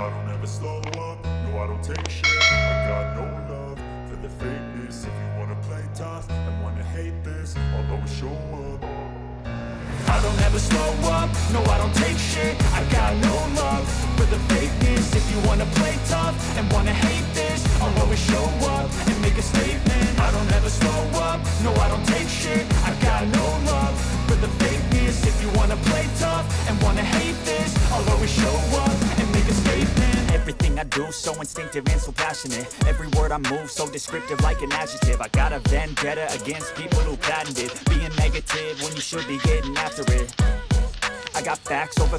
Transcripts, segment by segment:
I don't ever slow up, no I don't take shit. I got no love for the fakeness. If you wanna play tough and wanna hate this, I'll always show up. I don't ever slow up, no I don't take shit. I got no love for the fakeness. If you wanna play tough and wanna hate this, I'll always show up and make a statement. I don't ever slow up, no I don't take shit. I got no love for the fakeness. If you wanna play tough and wanna hate this, I'll always show up and make a statement. Everything I do so instinctive and so passionate. Every word I move so descriptive like an adjective. I got a vendetta against people who patented being negative when you should be getting after it. I got facts over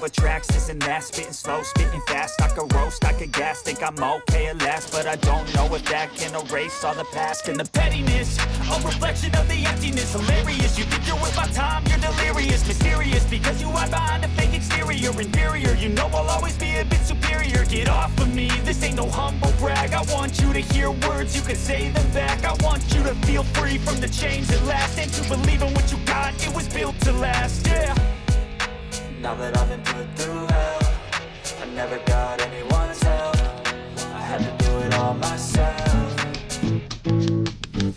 tracks, this and that. Spitting slow, spitting fast. I could roast, I could gas. Think I'm okay at last, but I don't know if that can erase all the past. And the pettiness, a reflection of the emptiness. Hilarious, you think you're worth my time, you're delirious. Mysterious, because you hide behind a fake exterior. Inferior, you know I'll always be a bit superior. Get off of me, this ain't no humble brag. I want you to hear words, you can say them back. I want you to feel free from the chains that last, and to believe in what you got, it was built to last, yeah. Now that I've been put through hell, I never got anyone's help. I had to do it all myself.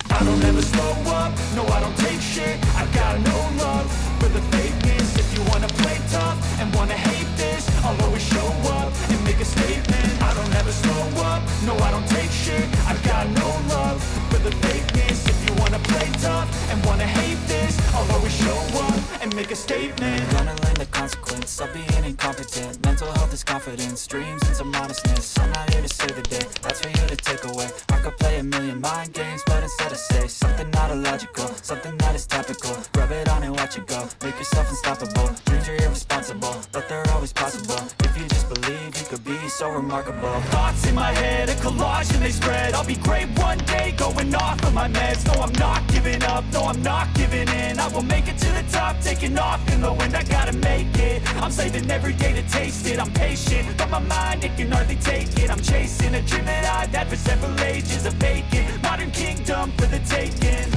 I don't ever slow up, no I don't take shit. I got no love for the fakeness. If you wanna play tough and wanna hate this, I'll always show up and make a statement. I don't ever slow up, no I don't take shit. I got no love for the fakeness. If you wanna play tough and wanna hate this, I'll always show up and make a statement. Gonna learn the consequence of being incompetent. Mental health is confidence, dreams and some modestness. I'm not here to save the day, that's for you to take away. I could play a million mind games, but instead I say something not illogical, something that is topical. Rub it on and watch it go, make yourself unstoppable. Dreams are irresponsible, but they're always possible. If you just believe, you could be so remarkable. Thoughts in my head, a collage and they spread. I'll be great one day, going off of my meds. No, I'm not giving up, no, I'm not giving in. I will make it to the top, taking off in the wind. I gotta make it, I'm saving every day to taste it. I'm patient, but my mind, it can hardly take it. I'm chasing a dream that I've had for several ages. A vacant, modern kingdom for the taking.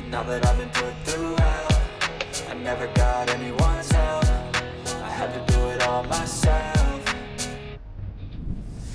Now that I've been put through hell, I never got anyone's help. I had to do it all myself.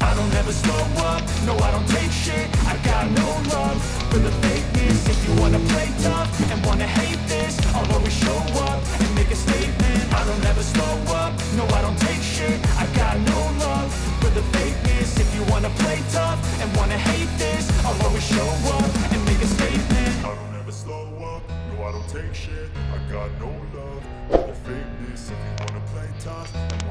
I don't ever slow up, no I don't take shit. I got no love for the fakeness. If you wanna play tough and wanna hate this, I'll always show up and make a statement. I don't ever slow up, no I don't take shit. I got no love for the fakeness. If you wanna play tough and wanna hate this, I'll always show up and make a statement. I don't ever slow up, no I don't take shit. I got no love for the fakeness. If you wanna play tough and